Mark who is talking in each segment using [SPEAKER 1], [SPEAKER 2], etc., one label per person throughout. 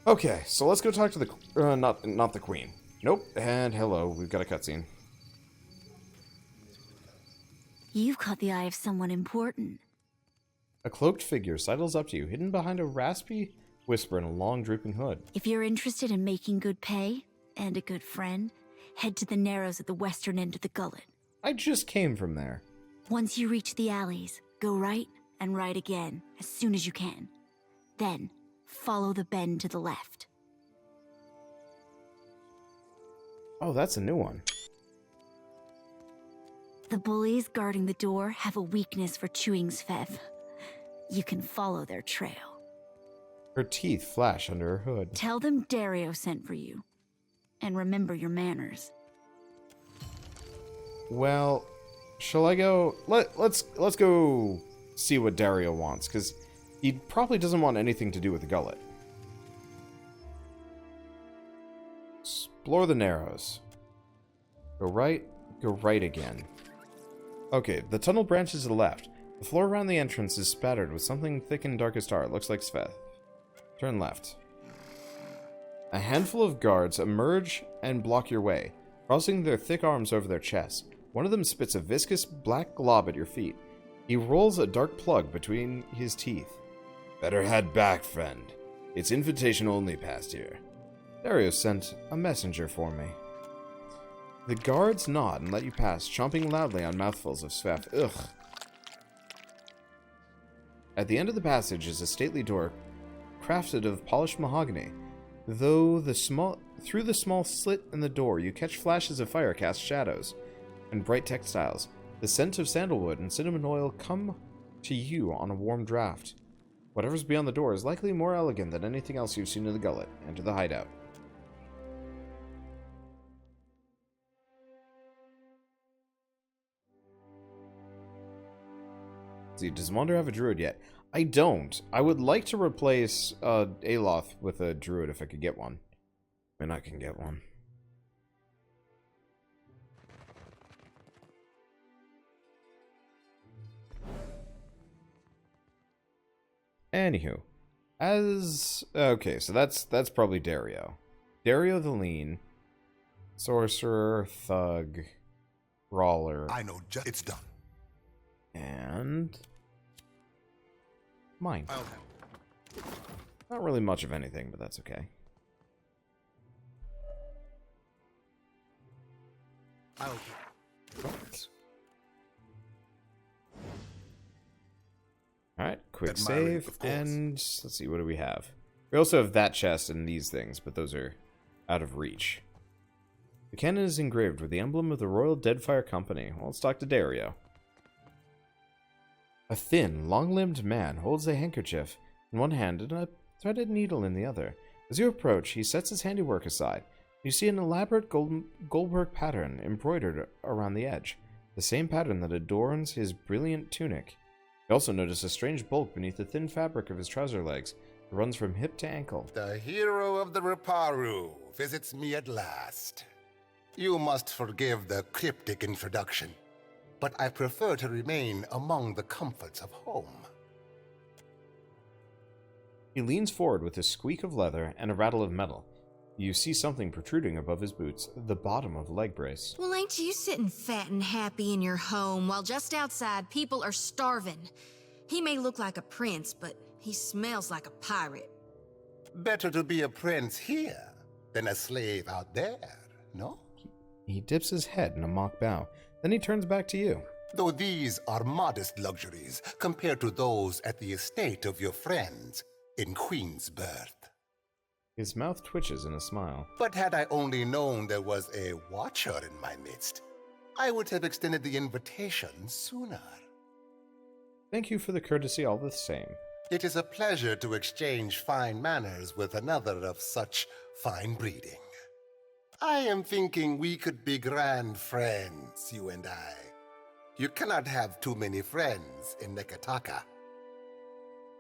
[SPEAKER 1] Okay, so let's go talk to the not the queen. Nope. And hello, we've got a cutscene.
[SPEAKER 2] You've caught the eye of someone important.
[SPEAKER 1] A cloaked figure sidles up to you, hidden behind a raspy whisper and a long drooping hood.
[SPEAKER 2] If you're interested in making good pay and a good friend, head to the Narrows at the western end of the gullet.
[SPEAKER 1] I just came from there.
[SPEAKER 2] Once you reach the alleys, go right and right again as soon as you can. Then, follow the bend to the left.
[SPEAKER 1] Oh, that's a new one.
[SPEAKER 2] The bullies guarding the door have a weakness for chewing Svev. You can follow their trail.
[SPEAKER 1] Her teeth flash under her hood.
[SPEAKER 2] Tell them Dario sent for you. And remember your manners.
[SPEAKER 1] Well, shall I go? Let's go see what Dario wants, because he probably doesn't want anything to do with the gullet. Explore the Narrows. Go right again. Okay, the tunnel branches to the left. The floor around the entrance is spattered with something thick and dark as tar. It looks like Svev. Turn left. A handful of guards emerge and block your way, crossing their thick arms over their chests. One of them spits a viscous black glob at your feet. He rolls a dark plug between his teeth. Better head back, friend. It's invitation only past here. Dario sent a messenger for me. The guards nod and let you pass, chomping loudly on mouthfuls of Svev. Ugh. At the end of the passage is a stately door, crafted of polished mahogany. Through the small slit in the door, you catch flashes of fire cast shadows and bright textiles. The scent of sandalwood and cinnamon oil come to you on a warm draft. Whatever's beyond the door is likely more elegant than anything else you've seen in the gullet. Enter the hideout. See, does Wander have a druid yet? I don't. I would like to replace Aloth with a druid if I could get one. I mean, I can get one. Anywho, okay, so that's probably Dario. Dario the Lean, sorcerer, thug, brawler.
[SPEAKER 3] I know, it's done.
[SPEAKER 1] And mine.
[SPEAKER 3] Okay.
[SPEAKER 1] Not really much of anything, but that's okay. Alright, quick save, and let's see, what do we have? We also have that chest and these things, but those are out of reach. The cannon is engraved with the emblem of the Royal Deadfire Company. Well, let's talk to Dario. A thin, long-limbed man holds a handkerchief in one hand and a threaded needle in the other. As you approach, he sets his handiwork aside. You see an elaborate goldwork pattern embroidered around the edge, the same pattern that adorns his brilliant tunic. You also notice a strange bulk beneath the thin fabric of his trouser legs. It runs from hip to ankle.
[SPEAKER 3] The hero of the Reparu visits me at last. You must forgive the cryptic introduction, but I prefer to remain among the comforts of home.
[SPEAKER 1] He leans forward with a squeak of leather and a rattle of metal. You see something protruding above his boots, the bottom of a leg brace.
[SPEAKER 4] Well, ain't you sitting fat and happy in your home while just outside people are starving? He may look like a prince, but he smells like a pirate.
[SPEAKER 3] Better to be a prince here than a slave out there, no?
[SPEAKER 1] He dips his head in a mock bow. Then he turns back to you.
[SPEAKER 3] Though these are modest luxuries compared to those at the estate of your friends in Queen's Berth.
[SPEAKER 1] His mouth twitches in a smile.
[SPEAKER 3] But had I only known there was a watcher in my midst, I would have extended the invitation sooner.
[SPEAKER 1] Thank you for the courtesy all the same.
[SPEAKER 3] It is a pleasure to exchange fine manners with another of such fine breeding. I am thinking we could be grand friends, you and I. You cannot have too many friends in Nekataka.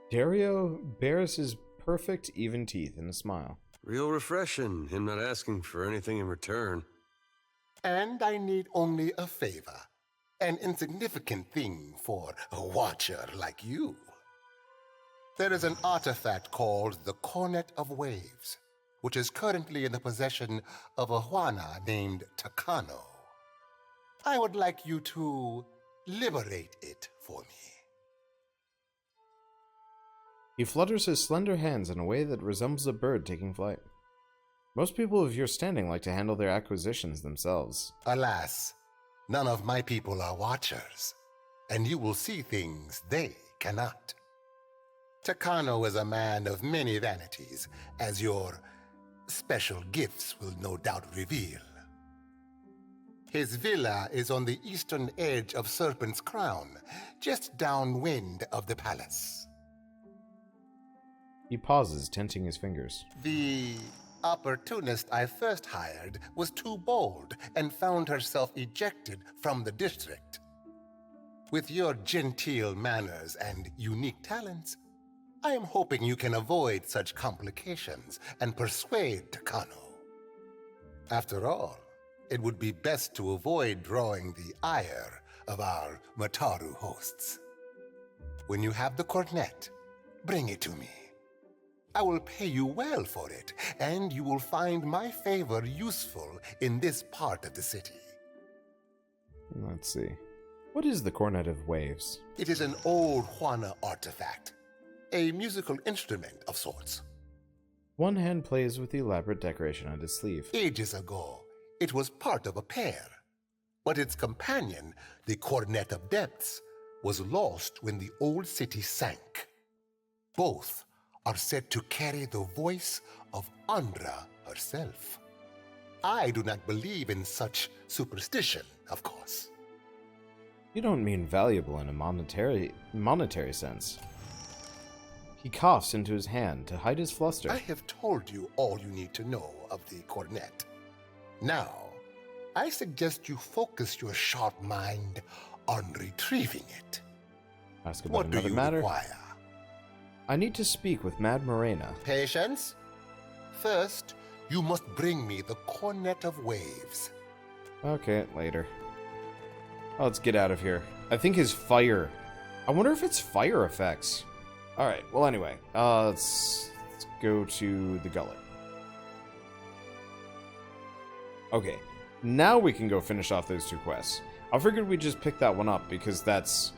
[SPEAKER 1] Dario bares his perfect, even teeth in a smile.
[SPEAKER 5] Real refreshing, him not asking for anything in return.
[SPEAKER 3] And I need only a favor. An insignificant thing for a watcher like you. There is an artifact called the Cornet of Waves, which is currently in the possession of a Juana named Takano. I would like you to liberate it for me.
[SPEAKER 1] He flutters his slender hands in a way that resembles a bird taking flight. Most people of your standing like to handle their acquisitions themselves.
[SPEAKER 3] Alas, none of my people are watchers, and you will see things they cannot. Takano is a man of many vanities, as your special gifts will no doubt reveal. His villa is on the eastern edge of Serpent's Crown, just downwind of the palace.
[SPEAKER 1] He pauses, tenting his fingers.
[SPEAKER 3] The opportunist I first hired was too bold and found herself ejected from the district. With your genteel manners and unique talents, I am hoping you can avoid such complications and persuade Takano. After all, it would be best to avoid drawing the ire of our Mataru hosts. When you have the cornet, bring it to me. I will pay you well for it, and you will find my favor useful in this part of the city.
[SPEAKER 1] Let's see. What is the Cornet of Waves?
[SPEAKER 3] It is an old Juana artifact, a musical instrument of sorts.
[SPEAKER 1] One hand plays with the elaborate decoration on his sleeve.
[SPEAKER 3] Ages ago, it was part of a pair, but its companion, the Cornet of Depths, was lost when the old city sank. Both are said to carry the voice of Andra herself. I do not believe in such superstition, of course.
[SPEAKER 1] You don't mean valuable in a monetary sense. He coughs into his hand to hide his fluster.
[SPEAKER 3] I have told you all you need to know of the cornet. Now, I suggest you focus your sharp mind on retrieving it.
[SPEAKER 1] Ask about
[SPEAKER 3] What do
[SPEAKER 1] another
[SPEAKER 3] you
[SPEAKER 1] matter.
[SPEAKER 3] require?
[SPEAKER 1] I need to speak with Mad Morena.
[SPEAKER 3] Patience. First, you must bring me the Cornet of Waves.
[SPEAKER 1] Okay, later. Oh, let's get out of here. I think his fire. I wonder if it's fire effects. Alright, well anyway. Let's go to the gullet. Okay, now we can go finish off those two quests. I figured we'd just pick that one up because that's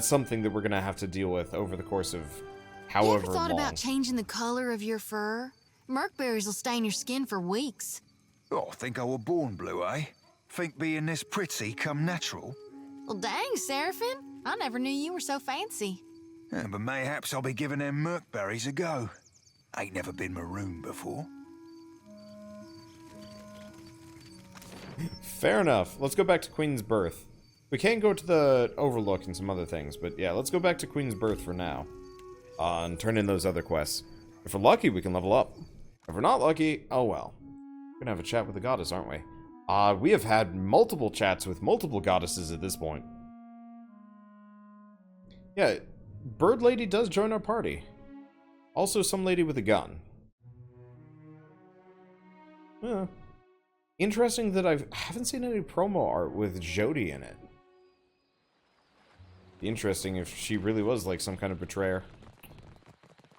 [SPEAKER 1] something that we're gonna have to deal with over the course of
[SPEAKER 4] You
[SPEAKER 1] however
[SPEAKER 4] ever thought
[SPEAKER 1] long.
[SPEAKER 4] about changing the color of your fur? Merkberries will stain your skin for weeks.
[SPEAKER 6] Oh, think I were born blue, eh? Think being this pretty come natural?
[SPEAKER 4] Well, dang, Seraphim. I never knew you were so fancy.
[SPEAKER 6] Yeah, but mayhaps I'll be giving them Merkberries a go. Ain't never been maroon before.
[SPEAKER 1] Fair enough. Let's go back to Queen's Berth. We can go to the Overlook and some other things, but yeah, let's go back to Queen's Berth for now. And turn in those other quests. If we're lucky, we can level up. If we're not lucky, oh well. We're gonna have a chat with the goddess, aren't we? We have had multiple chats with multiple goddesses at this point. Yeah, Bird Lady does join our party. Also, some lady with a gun. Yeah. Interesting that I haven't seen any promo art with Jodie in it. Interesting if she really was like some kind of betrayer.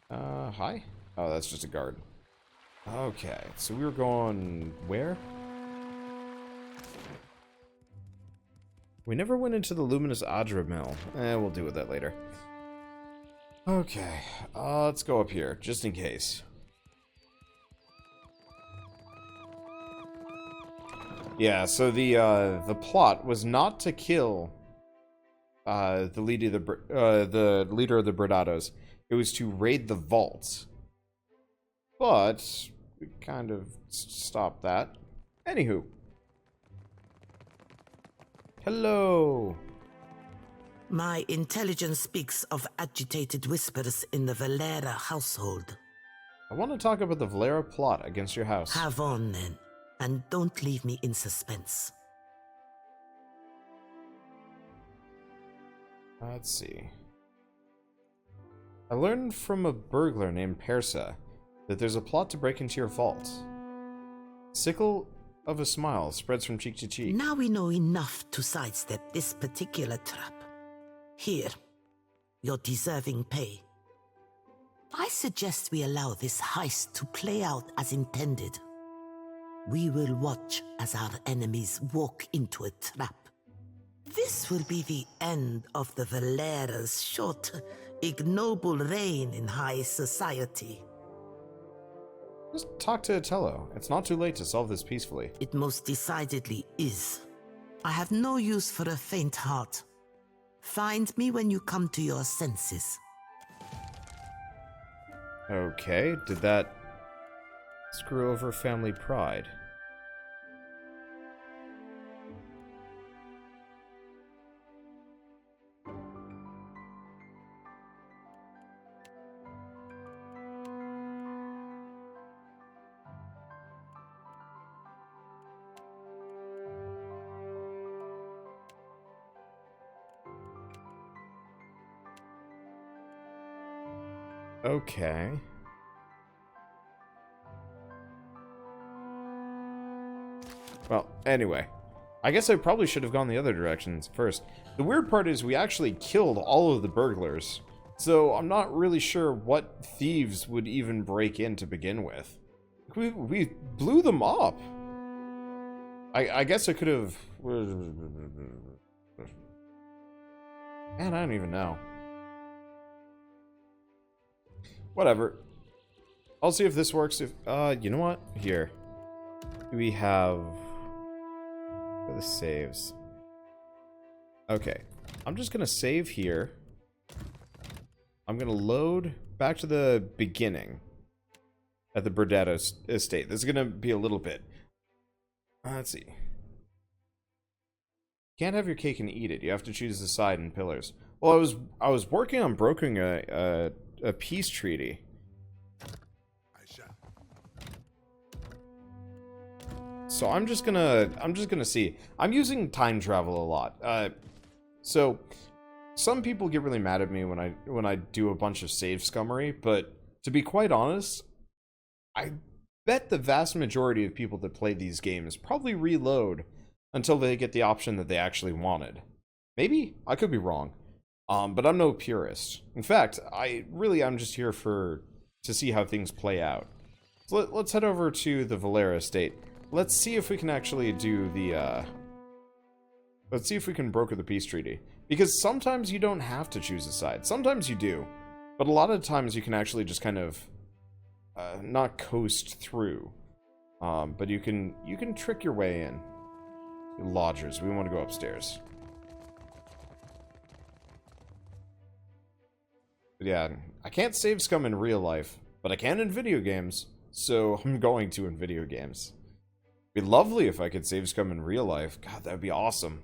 [SPEAKER 1] Hi? Oh, that's just a guard. Okay, so we were going where? We never went into the Luminous Adra Mill. We'll deal with that later. Okay, let's go up here, just in case. Yeah, so the plot was not to kill the leader of the Bridados. It was to raid the vaults. But we kind of stopped that. Anywho. Hello.
[SPEAKER 7] My intelligence speaks of agitated whispers in the Valera household.
[SPEAKER 1] I want to talk about the Valera plot against your house.
[SPEAKER 7] Have on then, and don't leave me in suspense.
[SPEAKER 1] Let's see. I learned from a burglar named Persa that there's a plot to break into your vault. Sickle of a smile spreads from cheek to cheek.
[SPEAKER 7] Now we know enough to sidestep this particular trap. Here, your deserving pay. I suggest we allow this heist to play out as intended. We will watch as our enemies walk into a trap. This will be the end of the Valera's short, ignoble reign in high society.
[SPEAKER 1] Just talk to Otello. It's not too late to solve this peacefully.
[SPEAKER 7] It most decidedly is. I have no use for a faint heart. Find me when you come to your senses.
[SPEAKER 1] Okay, did that screw over family pride? Okay. Well, anyway. I guess I probably should have gone the other directions first. The weird part is we actually killed all of the burglars. So I'm not really sure what thieves would even break in to begin with. We blew them up. I guess I could have... Man, I don't even know. Whatever. I'll see if this works. If you know what? Here. We have the saves. Okay. I'm just gonna save here. I'm gonna load back to the beginning at the Burdetto estate. This is gonna be a little bit. Let's see. Can't have your cake and eat it. You have to choose the side and pillars. Well, I was working on brokering a peace treaty. So I'm just gonna see. I'm using time travel a lot. So some people get really mad at me when I do a bunch of save scummery, but to be quite honest, I bet the vast majority of people that play these games probably reload until they get the option that they actually wanted. Maybe? I could be wrong. But I'm no purist. In fact, I'm just here to see how things play out. So let's head over to the Valera estate. Let's see if we can actually do the, let's see if we can broker the peace treaty. Because sometimes you don't have to choose a side. Sometimes you do. But a lot of times you can actually just kind of, not coast through. But you can trick your way in. Lodgers, we want to go upstairs. But yeah, I can't save scum in real life, but I can in video games, so I'm going to in video games. It'd be lovely if I could save scum in real life. God, that'd be awesome.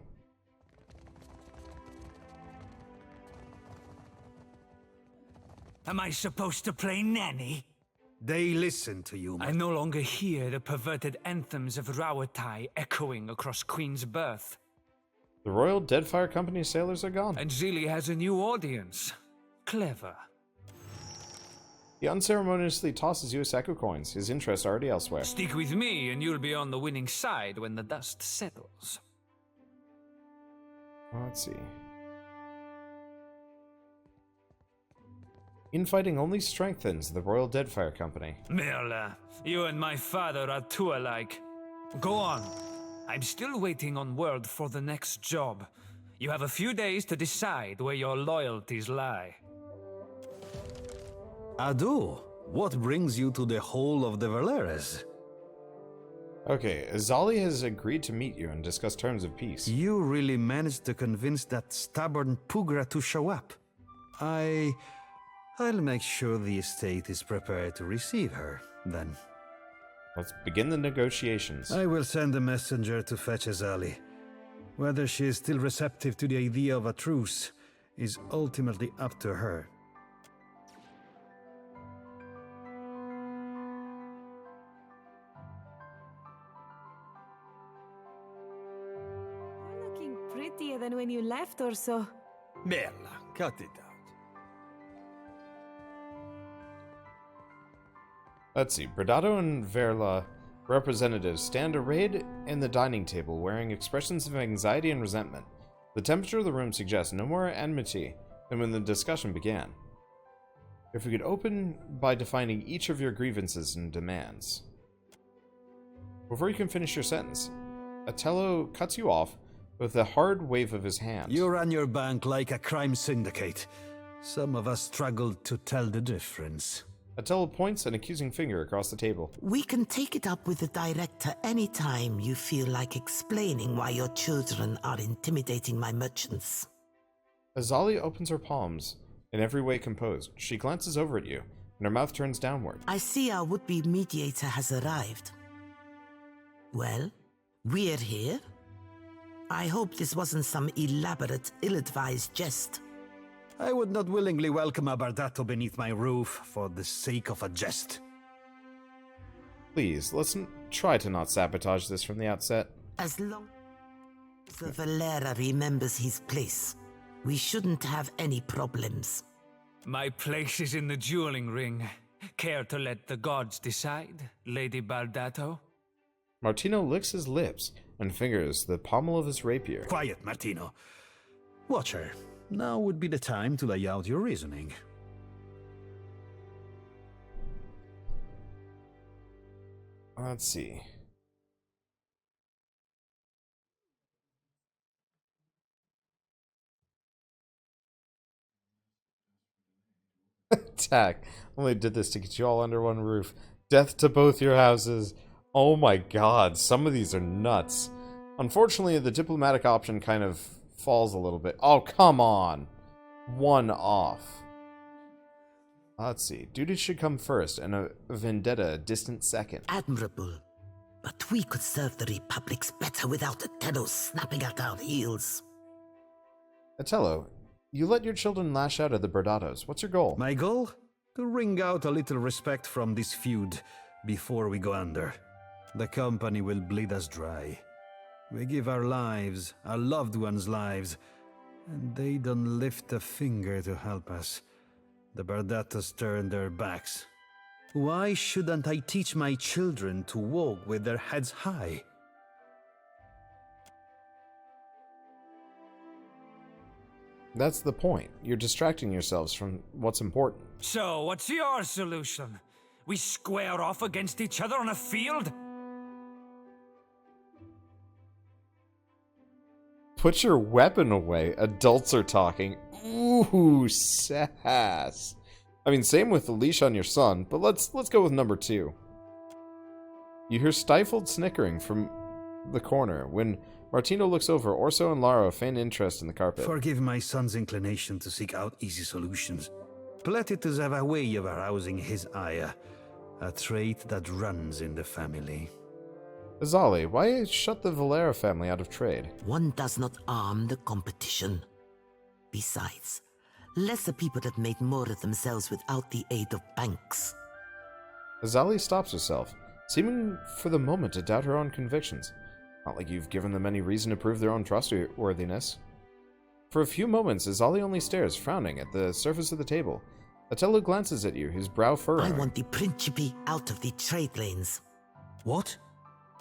[SPEAKER 8] Am I supposed to play nanny?
[SPEAKER 9] They listen to you.
[SPEAKER 8] I no longer hear the perverted anthems of Rawatai echoing across Queen's Berth.
[SPEAKER 1] The Royal Deadfire Company sailors are gone.
[SPEAKER 8] And Zili has a new audience. Clever.
[SPEAKER 1] He unceremoniously tosses you a sack of coins. His interests are already elsewhere.
[SPEAKER 8] Stick with me and you'll be on the winning side when the dust settles.
[SPEAKER 1] Let's see. Infighting only strengthens the Royal Deadfire Company.
[SPEAKER 8] Merla, you and my father are too alike. Go on. I'm still waiting on word for the next job. You have a few days to decide where your loyalties lie.
[SPEAKER 9] Adu, what brings you to the whole of the Valeras?
[SPEAKER 1] Okay, Azali has agreed to meet you and discuss terms of peace.
[SPEAKER 9] You really managed to convince that stubborn Pugra to show up. I'll make sure the estate is prepared to receive her, then.
[SPEAKER 1] Let's begin the negotiations.
[SPEAKER 9] I will send a messenger to fetch Azali. Whether she is still receptive to the idea of a truce is ultimately up to her.
[SPEAKER 10] You're looking prettier than when you left or so.
[SPEAKER 9] Merla, cut it out.
[SPEAKER 1] Let's see. Bradado and Verla representatives stand arrayed in the dining table, wearing expressions of anxiety and resentment. The temperature of the room suggests no more enmity than when the discussion began. If we could open by defining each of your grievances and demands. Before you can finish your sentence, Otello cuts you off with a hard wave of his hand.
[SPEAKER 9] You run your bank like a crime syndicate. Some of us struggle to tell the difference.
[SPEAKER 1] Otello points an accusing finger across the table.
[SPEAKER 7] We can take it up with the director anytime you feel like explaining why your children are intimidating my merchants.
[SPEAKER 1] Azali opens her palms, in every way composed. She glances over at you, and her mouth turns downward.
[SPEAKER 7] I see our would-be mediator has arrived. Well, we're here. I hope this wasn't some elaborate, ill-advised jest.
[SPEAKER 9] I would not willingly welcome a Bardato beneath my roof for the sake of a jest.
[SPEAKER 1] Please, let's try to not sabotage this from the outset.
[SPEAKER 7] As long as the Valera remembers his place, we shouldn't have any problems.
[SPEAKER 8] My place is in the dueling ring. Care to let the gods decide, Lady Bardato?
[SPEAKER 1] Martino licks his lips and fingers the pommel of his rapier.
[SPEAKER 9] Quiet, Martino. Watcher, now would be the time to lay out your reasoning.
[SPEAKER 1] Let's see. Attack. Only did this to get you all under one roof. Death to both your houses. Oh my god, some of these are nuts. Unfortunately, the diplomatic option kind of falls a little bit. Oh, come on. One off. Let's see. Duty should come first, and a vendetta a distant second.
[SPEAKER 7] Admirable. But we could serve the Republics better without Otello snapping at our heels.
[SPEAKER 1] Otello, you let your children lash out at the Bardatos. What's your goal?
[SPEAKER 9] My goal? To wring out a little respect from this feud before we go under. The company will bleed us dry. We give our lives, our loved ones' lives, and they don't lift a finger to help us. The Bardatos turn their backs. Why shouldn't I teach my children to walk with their heads high?
[SPEAKER 1] That's the point. You're distracting yourselves from what's important.
[SPEAKER 8] So, what's your solution? We square off against each other on a field?
[SPEAKER 1] Put your weapon away. Adults are talking. Ooh, sass. I mean, same with the leash on your son, but let's go with number 2. You hear stifled snickering from the corner. When Martino looks over, Orso and Lara feign interest in the carpet.
[SPEAKER 9] Forgive my son's inclination to seek out easy solutions. Platitus have a way of arousing his ire, a trait that runs in the family.
[SPEAKER 1] Azali, why shut the Valera family out of trade?
[SPEAKER 7] One does not arm the competition. Besides, lesser people have made more of themselves without the aid of banks.
[SPEAKER 1] Azali stops herself, seeming for the moment to doubt her own convictions. Not like you've given them any reason to prove their own trustworthiness. For a few moments, Azali only stares, frowning at the surface of the table. Otello glances at you, his brow furrowing.
[SPEAKER 7] I want the Principe out of the trade lanes.
[SPEAKER 9] What?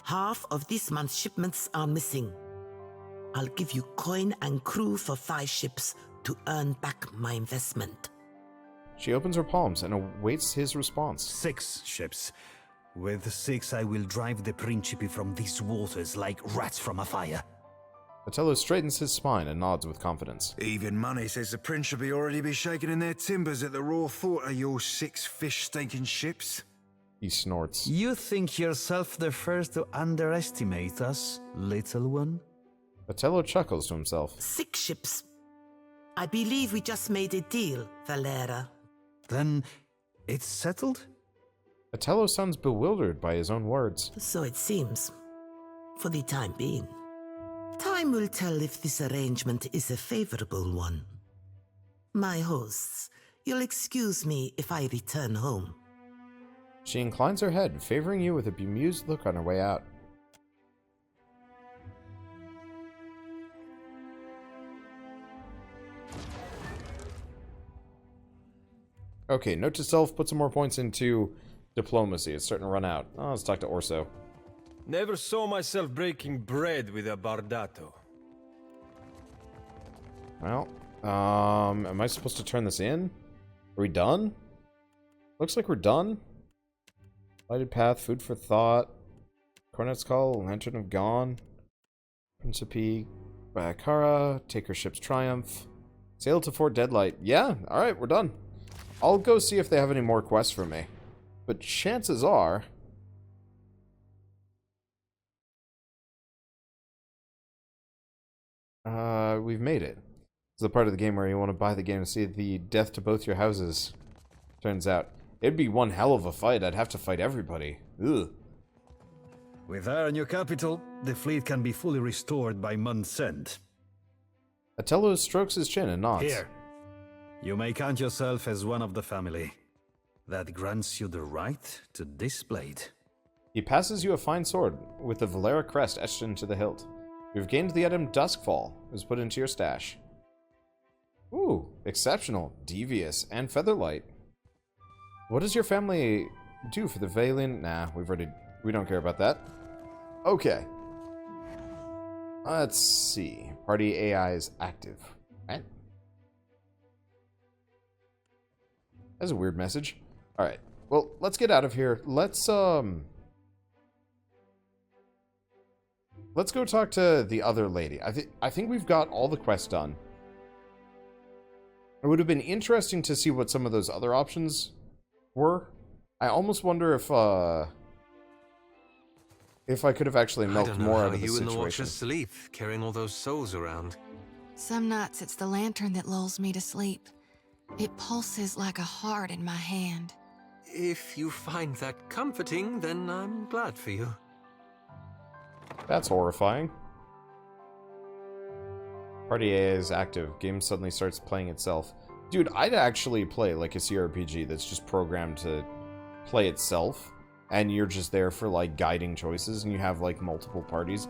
[SPEAKER 7] Half of this month's shipments are missing. I'll give you coin and crew for 5 ships to earn back my investment.
[SPEAKER 1] She opens her palms and awaits his response.
[SPEAKER 9] 6 ships. With 6, I will drive the Principe from these waters like rats from a fire.
[SPEAKER 1] Otello straightens his spine and nods with confidence.
[SPEAKER 6] Even money says the Principe already be shaking in their timbers at the raw thought of your 6 fish-stinking ships.
[SPEAKER 1] He snorts.
[SPEAKER 9] You think yourself the first to underestimate us, little one?
[SPEAKER 1] Otello chuckles to himself.
[SPEAKER 7] 6 ships. I believe we just made a deal, Valera.
[SPEAKER 9] Then it's settled?
[SPEAKER 1] Otello sounds bewildered by his own words.
[SPEAKER 7] So it seems. For the time being. Time will tell if this arrangement is a favorable one. My hosts, you'll excuse me if I return home.
[SPEAKER 1] She inclines her head, favoring you with a bemused look on her way out. Okay, note to self, put some more points into diplomacy. It's starting to run out. Oh, let's talk to Orso.
[SPEAKER 11] Never saw myself breaking bread with a Bardato.
[SPEAKER 1] Well, am I supposed to turn this in? Are we done? Looks like we're done. Lighted path, food for thought. Cornet's call, lantern of gone. Principe, Bayakara, take her ship's triumph. Sail to Fort Deadlight. Yeah, alright, we're done. I'll go see if they have any more quests for me. But chances are... we've made it. It's the part of the game where you want to buy the game to see the death to both your houses. Turns out, it'd be one hell of a fight. I'd have to fight everybody. Ugh.
[SPEAKER 9] With her in your capital, the fleet can be fully restored by month's end.
[SPEAKER 1] Atello strokes his chin and nods.
[SPEAKER 9] Here. You may count yourself as one of the family. That grants you the right to this blade.
[SPEAKER 1] He passes you a fine sword with the Valera crest etched into the hilt. You've gained the item Duskfall. It was put into your stash. Ooh, exceptional, devious, and featherlight. What does your family do for the Valiant? Nah, we don't care about that. Okay. Let's see. Party AI is active. Right? That's a weird message. Alright. Well, let's get out of here. Let's go talk to the other lady. I think we've got all the quests done. It would have been interesting to see what some of those other options were. I almost wonder if I could have actually milked more out of the
[SPEAKER 5] you
[SPEAKER 1] situation.
[SPEAKER 5] And the Watchers sleep, carrying all those souls around.
[SPEAKER 4] Some nights it's the lantern that lulls me to sleep. It pulses like a heart in my hand.
[SPEAKER 5] If you find that comforting, then I'm glad for you.
[SPEAKER 1] That's horrifying. Party A is active. Game suddenly starts playing itself. Dude, I'd actually play like a CRPG that's just programmed to play itself, and you're just there for like guiding choices, and you have like multiple parties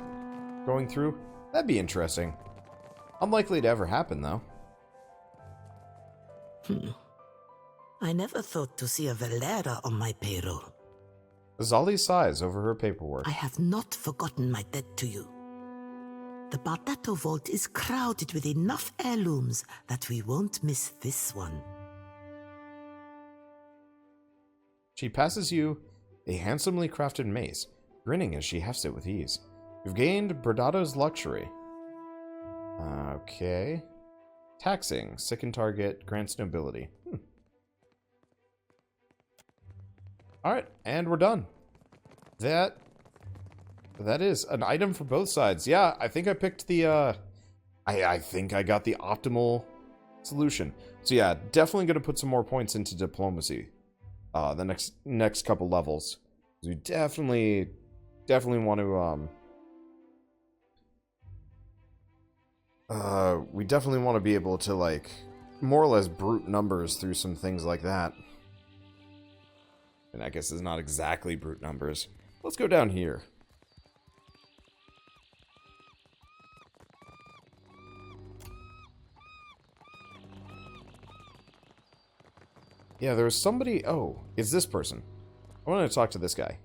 [SPEAKER 1] going through. That'd be interesting. Unlikely to ever happen, though.
[SPEAKER 7] I never thought to see a Valera on my payroll.
[SPEAKER 1] Zali sighs over her paperwork.
[SPEAKER 7] I have not forgotten my debt to you. The Bardato vault is crowded with enough heirlooms that we won't miss this one.
[SPEAKER 1] She passes you a handsomely crafted mace, grinning as she hefts it with ease. You've gained Berdato's luxury. Okay. Taxing. Sicken target. Grants nobility. Alright, and we're done. That is an item for both sides. Yeah, I think I picked the, I think I got the optimal solution. So yeah, definitely gonna put some more points into diplomacy. The next couple levels. We definitely want to, we definitely want to be able to, like, more or less brute numbers through some things like that. And I guess it's not exactly brute numbers. Let's go down here. Yeah, there was somebody... Oh, it's this person. I want to talk to this guy.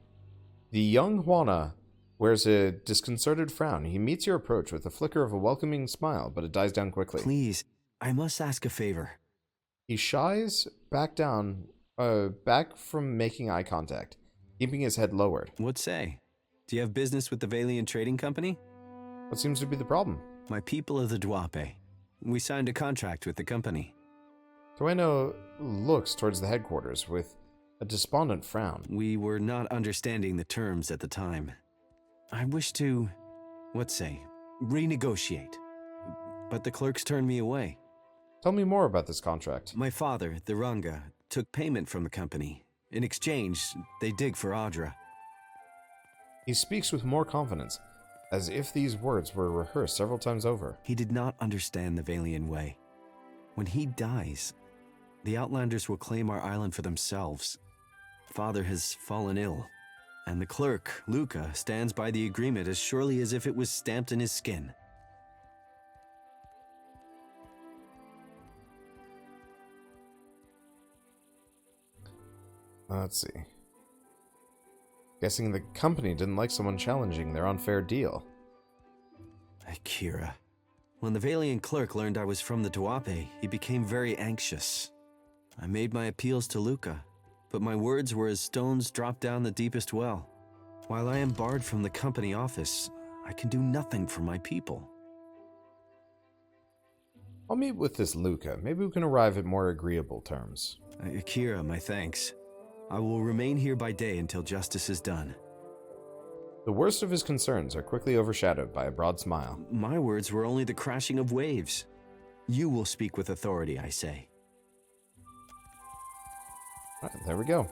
[SPEAKER 1] The young Juana wears a disconcerted frown. He meets your approach with a flicker of a welcoming smile, but it dies down quickly.
[SPEAKER 12] Please, I must ask a favor.
[SPEAKER 1] He shies back down, back from making eye contact, keeping his head lowered.
[SPEAKER 12] What say? Do you have business with the Valiant Trading Company?
[SPEAKER 1] What seems to be the problem?
[SPEAKER 12] My people are the Duape. We signed a contract with the company.
[SPEAKER 1] Tueno looks towards the headquarters with a despondent frown.
[SPEAKER 12] We were not understanding the terms at the time. I wish to, what say, renegotiate. But the clerks turned me away.
[SPEAKER 1] Tell me more about this contract.
[SPEAKER 12] My father, the Ranga, took payment from the company. In exchange, they dig for Audra.
[SPEAKER 1] He speaks with more confidence, as if these words were rehearsed several times over.
[SPEAKER 12] He did not understand the Valian way. When he dies, the Outlanders will claim our island for themselves. Father has fallen ill, and the clerk, Luca, stands by the agreement as surely as if it was stamped in his skin.
[SPEAKER 1] Let's see. Guessing the company didn't like someone challenging their unfair deal.
[SPEAKER 12] Akira. When the Valiant clerk learned I was from the Duape, he became very anxious. I made my appeals to Luca, but my words were as stones dropped down the deepest well. While I am barred from the company office, I can do nothing for my people.
[SPEAKER 1] I'll meet with this Luca. Maybe we can arrive at more agreeable terms.
[SPEAKER 12] Akira, my thanks. I will remain here by day until justice is done.
[SPEAKER 1] The worst of his concerns are quickly overshadowed by a broad smile.
[SPEAKER 12] My words were only the crashing of waves. You will speak with authority, I say.
[SPEAKER 1] Right, there we go.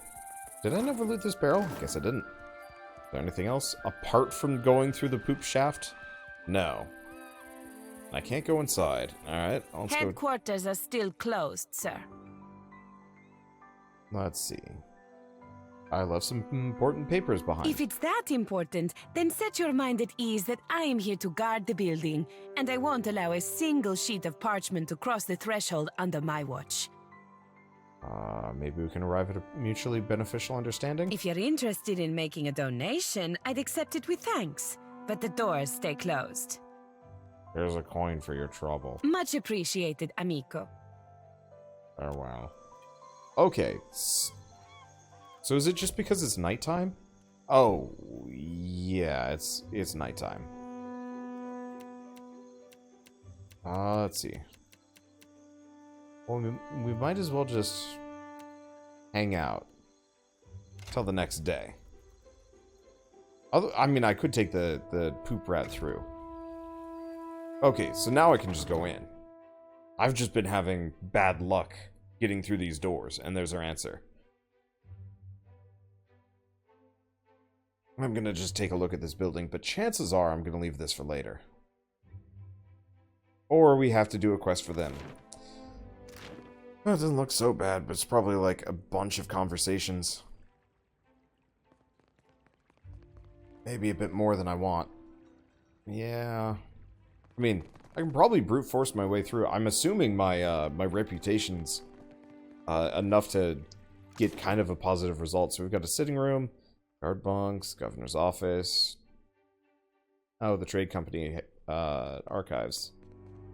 [SPEAKER 1] Did I never loot this barrel? Guess I didn't. Is there anything else apart from going through the poop shaft? No. I can't go inside. Alright, let's go.
[SPEAKER 10] Headquarters are still closed, sir.
[SPEAKER 1] Let's see. I left some important papers behind.
[SPEAKER 10] If it's that important, then set your mind at ease that I am here to guard the building, and I won't allow a single sheet of parchment to cross the threshold under my watch.
[SPEAKER 1] Maybe we can arrive at a mutually beneficial understanding?
[SPEAKER 10] If you're interested in making a donation, I'd accept it with thanks, but the doors stay closed.
[SPEAKER 1] Here's a coin for your trouble.
[SPEAKER 10] Much appreciated, amico.
[SPEAKER 1] Farewell. Okay. So is it just because it's nighttime? Oh, yeah, it's nighttime. Let's see. Well, we might as well just hang out till the next day. I mean, I could take the poop rat through. Okay, so now I can just go in. I've just been having bad luck getting through these doors, and there's our answer. I'm gonna just take a look at this building, but chances are I'm gonna leave this for later. Or we have to do a quest for them. Well, it doesn't look so bad, but it's probably like a bunch of conversations. Maybe a bit more than I want. Yeah. I mean, I can probably brute force my way through. I'm assuming my my reputation's enough to get kind of a positive result. So we've got a sitting room, guard bunks, governor's office. Oh, the trade company archives.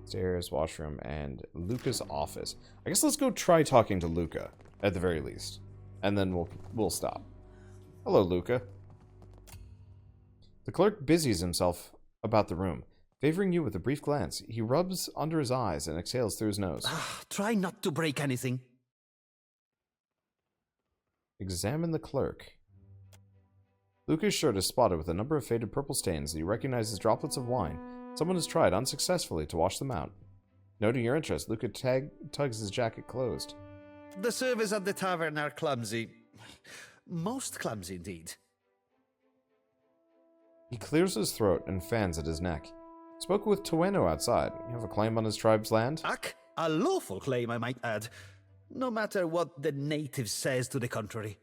[SPEAKER 1] Stairs, washroom, and Luca's office. I guess let's go try talking to Luca, at the very least. And then we'll stop. Hello, Luca. The clerk busies himself about the room, favoring you with a brief glance. He rubs under his eyes and exhales through his nose.
[SPEAKER 13] Try not to break anything.
[SPEAKER 1] Examine the clerk. Luca's shirt is spotted with a number of faded purple stains that he recognizes droplets of wine. Someone has tried unsuccessfully to wash them out. Noting your interest, Luca tugs his jacket closed.
[SPEAKER 13] The servers at the tavern are clumsy. Most clumsy, indeed.
[SPEAKER 1] He clears his throat and fans at his neck. Spoke with Tueno outside. You have a claim on his tribe's land?
[SPEAKER 13] A lawful claim, I might add. No matter what the native says to the contrary.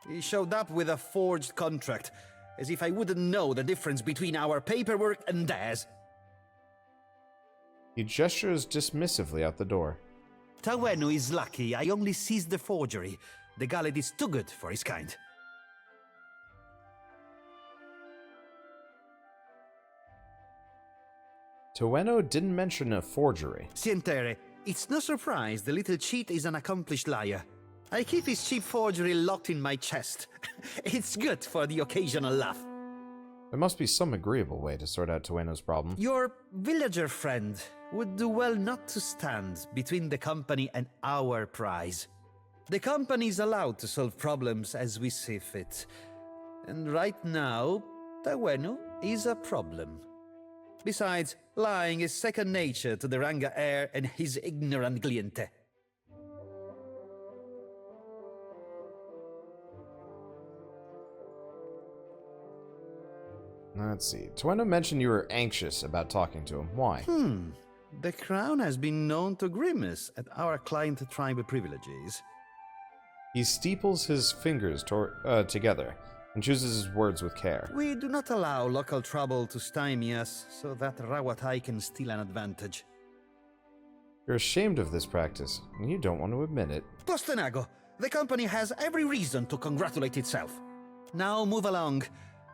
[SPEAKER 13] He showed up with a forged contract, as if I wouldn't know the difference between our paperwork and theirs.
[SPEAKER 1] He gestures dismissively out the door.
[SPEAKER 13] Tueno is lucky I only seized the forgery. The Galad is too good for his kind.
[SPEAKER 1] Tueno didn't mention a forgery.
[SPEAKER 13] Sientere, it's no surprise the little cheat is an accomplished liar. I keep his cheap forgery locked in my chest. It's good for the occasional laugh.
[SPEAKER 1] There must be some agreeable way to sort out Tueno's problem.
[SPEAKER 13] Your villager friend would do well not to stand between the company and our prize. The company is allowed to solve problems as we see fit. And right now, Tueno is a problem. Besides, lying is second nature to the Ranga heir and his ignorant cliente.
[SPEAKER 1] Let's see. Tueno mentioned you were anxious about talking to him. Why?
[SPEAKER 13] The crown has been known to grimace at our client tribal privileges.
[SPEAKER 1] He steeples his fingers together and chooses his words with care.
[SPEAKER 13] We do not allow local trouble to stymie us so that Rawatai can steal an advantage.
[SPEAKER 1] You're ashamed of this practice, and you don't want to admit it.
[SPEAKER 13] Postenago, the company has every reason to congratulate itself. Now move along.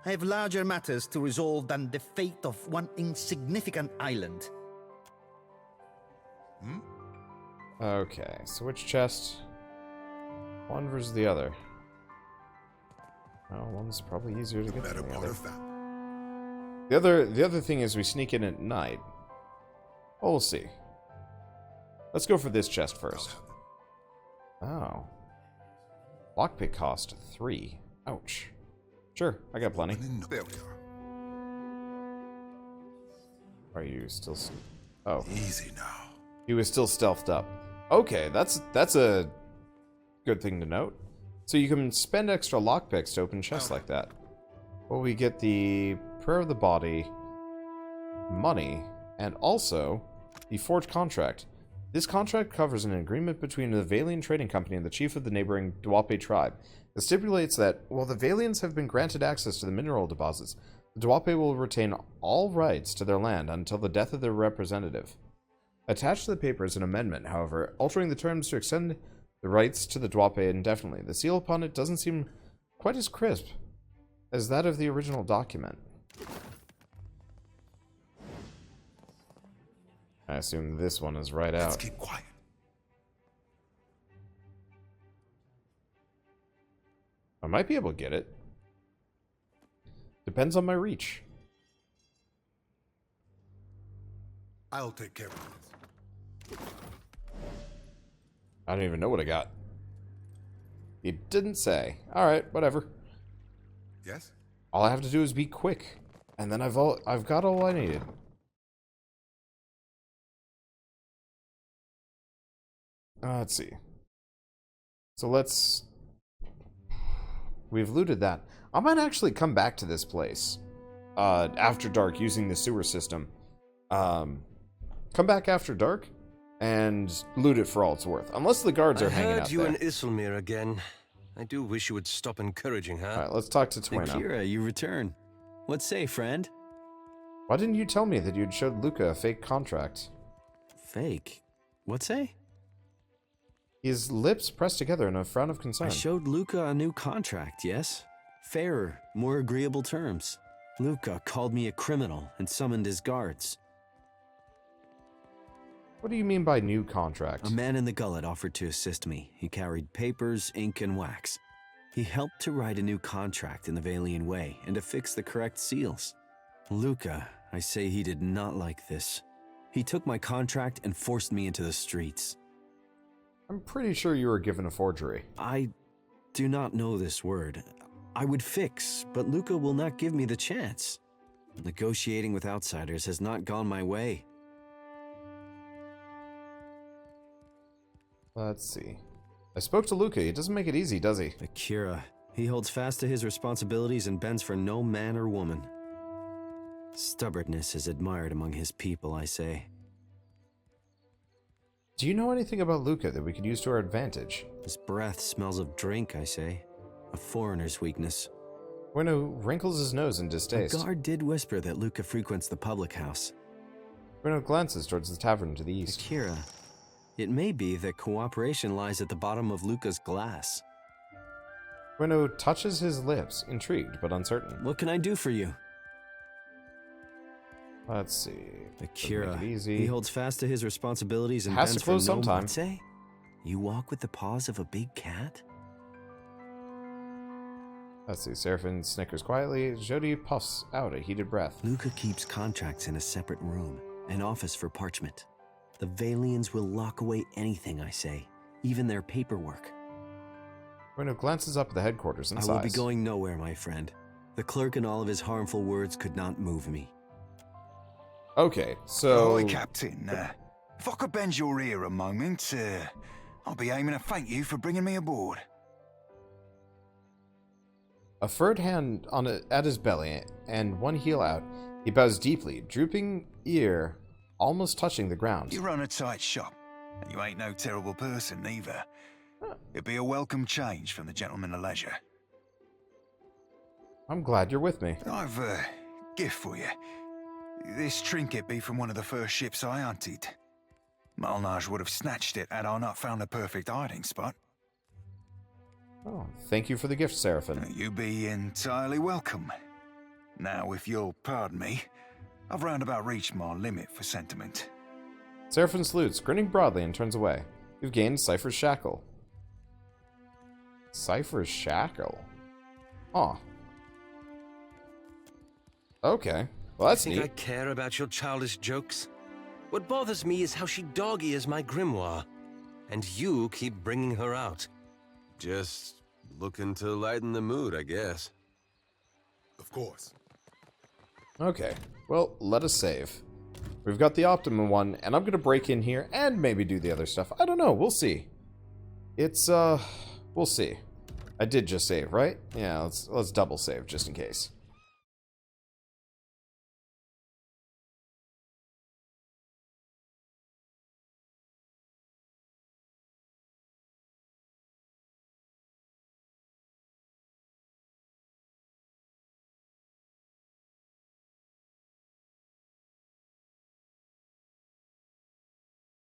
[SPEAKER 13] I have larger matters to resolve than the fate of one insignificant island.
[SPEAKER 1] Okay, switch chest. One versus the other. Well, one's probably easier to get than the other. The other thing is we sneak in at night. Well, we'll see. Let's go for this chest first. Oh. Lockpick cost 3. Ouch. Sure, I got plenty.
[SPEAKER 3] There we are.
[SPEAKER 1] Are you still... Oh.
[SPEAKER 3] Easy now.
[SPEAKER 1] He was still stealthed up. Okay, that's a good thing to note. So you can spend extra lockpicks to open chests like that. Well, we get the Prayer of the Body, money, and also the Forge contract. This contract covers an agreement between the Valian Trading Company and the chief of the neighboring Dwape tribe. It stipulates that while the Valians have been granted access to the mineral deposits, the Dwape will retain all rights to their land until the death of their representative. Attached to the paper is an amendment, however, altering the terms to extend the rights to the Dwape indefinitely. The seal upon it doesn't seem quite as crisp as that of the original document. I assume this one is right out.
[SPEAKER 3] Let's keep quiet.
[SPEAKER 1] I might be able to get it. Depends on my reach.
[SPEAKER 3] I'll take care of this.
[SPEAKER 1] I don't even know what I got. He didn't say. Alright, whatever.
[SPEAKER 3] Yes?
[SPEAKER 1] All I have to do is be quick. And then I've got all I needed. Let's see. So we've looted that. I might actually come back to this place after dark using the sewer system. Come back after dark and loot it for all it's worth. Unless the guards are hanging out there.
[SPEAKER 5] I heard you and Isilmir again. I do wish you would stop encouraging her.
[SPEAKER 1] Alright, let's talk to Twino.
[SPEAKER 12] Akira, you return. What say, friend?
[SPEAKER 1] Why didn't you tell me that you'd showed Luca a fake contract?
[SPEAKER 12] Fake? What say?
[SPEAKER 1] His lips pressed together in a frown of concern.
[SPEAKER 12] I showed Luca a new contract, yes? Fairer, more agreeable terms. Luca called me a criminal and summoned his guards.
[SPEAKER 1] What do you mean by new contract?
[SPEAKER 12] A man in the gullet offered to assist me. He carried papers, ink, and wax. He helped to write a new contract in the Valian way and to fix the correct seals. Luca, I say he did not like this. He took my contract and forced me into the streets.
[SPEAKER 1] I'm pretty sure you were given a forgery.
[SPEAKER 12] I do not know this word. I would fix, but Luca will not give me the chance. Negotiating with outsiders has not gone my way.
[SPEAKER 1] Let's see. I spoke to Luca. He doesn't make it easy, does he?
[SPEAKER 12] Akira. He holds fast to his responsibilities and bends for no man or woman. Stubbornness is admired among his people, I say.
[SPEAKER 1] Do you know anything about Luca that we could use to our advantage?
[SPEAKER 12] His breath smells of drink, I say. A foreigner's weakness.
[SPEAKER 1] Bueno wrinkles his nose in distaste.
[SPEAKER 12] The guard did whisper that Luca frequents the public house.
[SPEAKER 1] Bueno glances towards the tavern to the east.
[SPEAKER 12] Akira, it may be that cooperation lies at the bottom of Luca's glass.
[SPEAKER 1] Bueno touches his lips, intrigued but uncertain.
[SPEAKER 12] What can I do for you?
[SPEAKER 1] Let's see.
[SPEAKER 12] Akira, he holds fast to his responsibilities and
[SPEAKER 1] has
[SPEAKER 12] bends
[SPEAKER 1] to close
[SPEAKER 12] for no
[SPEAKER 1] sometime.
[SPEAKER 12] Say, you walk with the paws of a big cat?
[SPEAKER 1] Let's see. Seraphine snickers quietly. Jody puffs out a heated breath.
[SPEAKER 12] Luca keeps contracts in a separate room, an office for parchment. The Valians will lock away anything, I say, even their paperwork.
[SPEAKER 1] Bueno glances up at the headquarters and sighs.
[SPEAKER 12] I will be going nowhere, my friend. The clerk and all of his harmful words could not move me.
[SPEAKER 1] Okay, so...
[SPEAKER 6] Ahoy, Captain. If I could bend your ear a moment, I'll be aiming to thank you for bringing me aboard.
[SPEAKER 1] A furred hand at his belly and one heel out, he bows deeply, drooping ear almost touching the ground.
[SPEAKER 6] You run a tight shop, and you ain't no terrible person either. It'd be a welcome change from the gentleman of leisure.
[SPEAKER 1] I'm glad you're with me.
[SPEAKER 6] I've a gift for you. This trinket be from one of the first ships I hunted. Malnage would have snatched it had I not found the perfect hiding spot.
[SPEAKER 1] Oh, thank you for the gift, Seraphine.
[SPEAKER 6] You be entirely welcome. Now, if you'll pardon me, I've roundabout reached my limit for sentiment.
[SPEAKER 1] Seraphine salutes, grinning broadly, and turns away. You've gained Cypher's shackle. Cypher's shackle. Oh. Okay. Well, that's
[SPEAKER 14] think
[SPEAKER 1] neat.
[SPEAKER 14] I care about your childish jokes? What bothers me is how she dog-ears my grimoire. And you keep bringing her out.
[SPEAKER 15] Just looking to lighten the mood, I guess.
[SPEAKER 3] Of course.
[SPEAKER 1] Okay. Well, let us save. We've got the optimum one, and I'm gonna break in here and maybe do the other stuff. I don't know. We'll see. It's, we'll see. I did just save, right? Yeah, let's double save just in case.